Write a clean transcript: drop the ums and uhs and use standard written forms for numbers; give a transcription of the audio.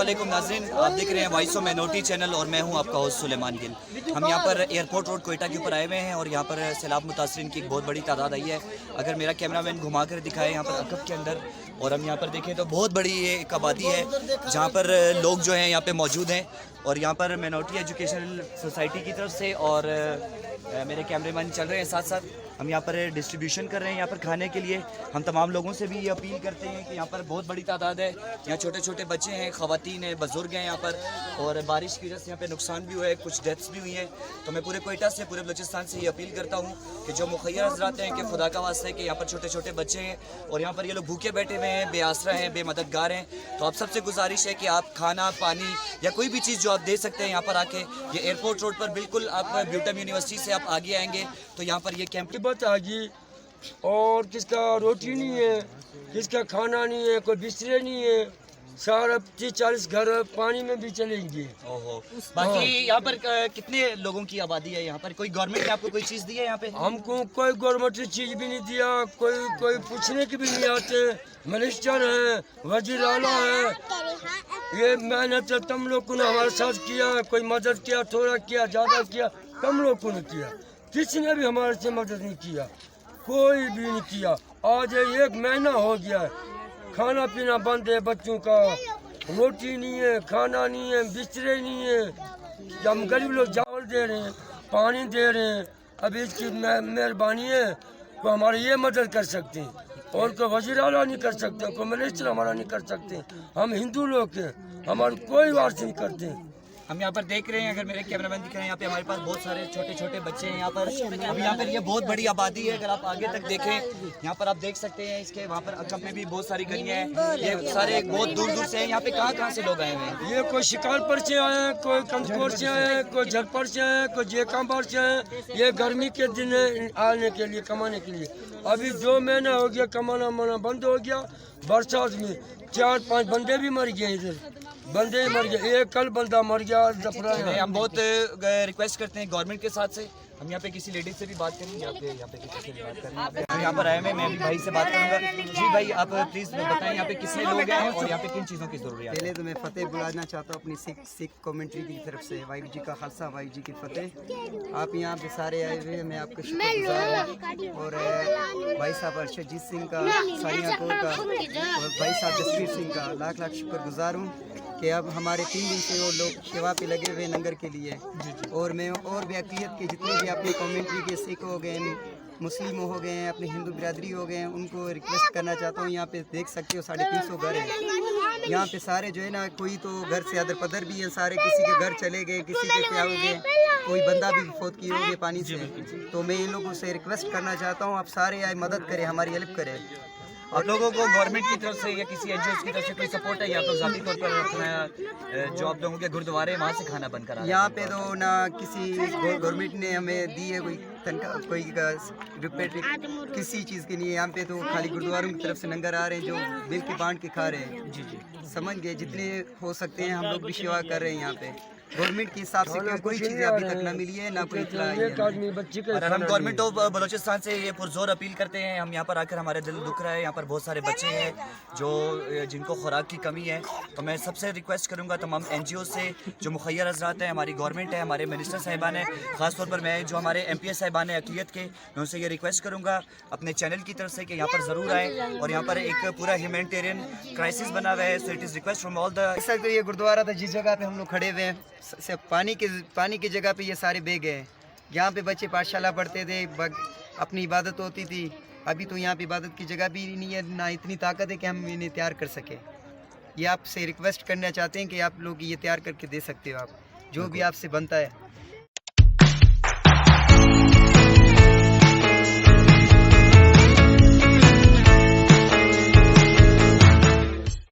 वालेकुम नाज़रीन, आप देख रहे हैं वॉइस ऑफ माइनॉरिटी चैनल और मैं हूं आपका होस्ट सुलेमान गिल। हम यहां पर एयरपोर्ट रोड कोयटा के ऊपर आए हुए हैं और यहां पर सैलाब मुतासरीन की एक बहुत बड़ी तादाद आई है। अगर मेरा कैमरामैन घुमा कर दिखाए यहां पर अकब के अंदर, और हम यहां पर देखें तो बहुत बड़ी ये एक आबादी है जहां पर लोग जो हैं यहां पे मौजूद हैं। और यहां पर माइनॉरिटी एजुकेशनल सोसाइटी की तरफ से और मेरे कैमरामैन चल रहे हैं साथ साथ। हम यहाँ पर डिस्ट्रीब्यूशन कर रहे हैं यहाँ पर खाने के लिए। हम तमाम लोगों से भी ये अपील करते हैं कि यहाँ पर बहुत बड़ी तादाद है, यहाँ छोटे छोटे बच्चे हैं, ख़वातीन हैं, बुज़ुर्ग हैं यहाँ पर, और बारिश की वजह से यहाँ पे नुकसान भी हुआ है, कुछ डेथ्स भी हुई हैं। तो मैं पूरे कोयटा से, पूरे बलूचिस्तान से ये अपील करता हूँ कि जो मुखय्यर हज़रात हैं कि खुदा का वास्ता है कि यहाँ पर छोटे छोटे बच्चे हैं और यहाँ पर ये लोग भूखे बैठे हुए हैं, बेआसरा हैं, बेमददगार हैं। तो आप सबसे गुजारिश है कि आप खाना, पानी या कोई भी चीज़ जो आप दे सकते हैं यहाँ पर आके, ये एयरपोर्ट रोड पर बिल्कुल आप ब्यूटम यूनिवर्सिटी से आप आगे आएंगे तो यहाँ पर ये कैंप आ गई, और किसका रोटी नहीं है, किसका खाना नहीं है, कोई बिस्तरे नहीं है, सारा 30-40 घर पानी में भी चलेंगे। ओहो। बाकी यहाँ पर कितने लोगों की आबादी है यहाँ पर? कोई गवर्नमेंट ने आपको कोई चीज़ दी है यहाँ पे? हमको कोई गवर्नमेंट ने चीज भी नहीं दिया, कोई पूछने के भी नहीं आते। मिनिस्टर है, वजीर आला है, ये मेहनत तुम लोग ने हमारे साथ किया, कोई मदद किया, थोड़ा किया, ज़्यादा किया, तुम लोग ने किया, किसी ने भी हमारे से मदद नहीं किया, कोई भी नहीं किया। आज 1 महीना हो गया है, खाना पीना बंद है, बच्चों का रोटी नहीं है, खाना नहीं है, बिस्तरे नहीं है। हम गरीब लोग चावल दे रहे हैं, पानी दे रहे हैं, अब इसकी मेहरबानी है तो हमारी ये मदद कर सकते हैं, और कोई वज़ीर आला नहीं कर सकते, कोई मिनिस्टर हमारा नहीं कर सकते। हम हिंदू लोग हैं, हमारे कोई वार्स नहीं करते। हम यहाँ पर देख रहे हैं, अगर मेरे कैमरामैन दिख रहे हैं, यहाँ पे हमारे पास बहुत सारे छोटे छोटे बच्चे हैं यहाँ पर। अब यहाँ पर ये बहुत बड़ी आबादी है, अगर आप आगे तक देखें यहाँ पर आप देख सकते हैं। इसके वहाँ पर अकब में भी बहुत सारी गलियाँ हैं, ये सारे बहुत दूर दूर से हैं। यहाँ पे कहाँ से लोग आए हुए हैं? ये कोई शिकारपुर से आए हैं, कोई कंदपुर से आए हैं, कोई झरपुर से आए हैं, कोई जेकांबर से आए हैं। ये गर्मी के दिन है आने के लिए, कमाने के लिए। अभी 2 महीना हो गया, कमाना बंद हो गया। बरसात में 4-5 बंदे भी मर गए, इधर बंदे मर गए, एक कल बंदा मर गया। हम बहुत रिक्वेस्ट करते हैं गवर्नमेंट के साथ से। हम यहाँ पे किसी लेडीज से भी बात करेंगे, यहाँ पे किसी से भी बात करेंगे। हम यहाँ पर आए हैं, मैं भी भाई से बात करूँगा। जी भाई, आप प्लीज़ बताएं यहाँ पे कितने लोग हैं और यहाँ पे किन चीज़ों की ज़रूरत है? पहले तो मैं फतेह बुलाना चाहता हूँ अपनी सिख कमेंट्री की तरफ से। वाहिगुरू जी का खालसा, वाहिगुरू जी की फतेह। आप यहाँ पे सारे आए हुए, मैं आपका शुक्रगुजार हूँ। और भाई साहब अर्शदजीत सिंह का, सानिया कौर का, और भाई साहब जसवीर सिंह का लाख लाख शुक्रगुजार हूँ कि अब हमारे 3 दिन से वो लोग सेवा पे लगे हुए लंगर के लिए। और मैं और भी अक़लियत के जितने भी अपनी कम्युनिटी के सिख हो गए, मुस्लिम हो गए हैं, अपनी हिंदू बिरादरी हो गए हैं, उनको रिक्वेस्ट करना चाहता हूँ। यहाँ पे देख सकते हो 350 घर हैं यहाँ पे सारे जो है ना, कोई तो घर से अदर पदर भी है, सारे किसी के घर चले गए, किसी के क्या हो गए, कोई बंदा भी फौत किए होंगे पानी से। तो मैं इन लोगों से रिक्वेस्ट करना चाहता हूँ, आप सारे आए मदद करें, हमारी हेल्प करें। और लोगों को गवर्नमेंट की तरफ से या किसी एनजीओ की तरफ से कोई सपोर्ट है या तो ज़ाती तौर पर अपना जो आप लोगों के गुरुद्वारे वहाँ से खाना बंद करा? यहाँ पे तो ना किसी गवर्नमेंट ने हमें दी है कोई तनख्वाह, कोई रिपेट किसी चीज़ के लिए। यहाँ पे तो खाली गुरुद्वारों की तरफ से लंगर आ रहे हैं, जो मिल के बांट के खा रहे हैं। जी समझ गए, जितने हो सकते हैं हम लोग भी सेवा कर रहे हैं यहाँ पे। गवर्नमेंट के हिसाब से कोई चीज़ अभी तक ना मिली है, ना कोई इतला है। और हम गवर्नमेंट ऑफ बलूचिस्तान से ये पुरजोर अपील करते हैं। हम यहाँ पर आकर हमारे दिल दुख रहा है, यहाँ पर बहुत सारे बच्चे हैं जो जिनको खुराक की कमी है। तो मैं सबसे रिक्वेस्ट करूँगा तमाम NGO से, जो मुखय्यर हज़रात हैं, हमारी गवर्नमेंट है, हमारे मिनिस्टर साहिबान हैं, ख़ासतौर पर मैं जो हमारे MPS साहिबान हैं अक़लियत के, मैं उनसे ये रिक्वेस्ट करूँगा अपने चैनल की तरफ से कि यहाँ पर ज़रूर आएँ। और यहाँ पर एक पूरा ह्यूमैनिटेरियन क्राइसिस बना हुआ है, so it is request from all the. तो ये गुरुद्वारा था जिस जगह पे हम लोग खड़े हुए हैं, पानी की जगह पे ये सारे बह गए। यहाँ पे बच्चे पाठशाला पढ़ते थे, अपनी इबादत होती थी। अभी तो यहाँ पे इबादत की जगह भी नहीं है, ना इतनी ताकत है कि हम इन्हें तैयार कर सके। ये आपसे रिक्वेस्ट करना चाहते हैं कि आप लोग ये तैयार करके दे सकते हो, आप जो भी आपसे बनता है।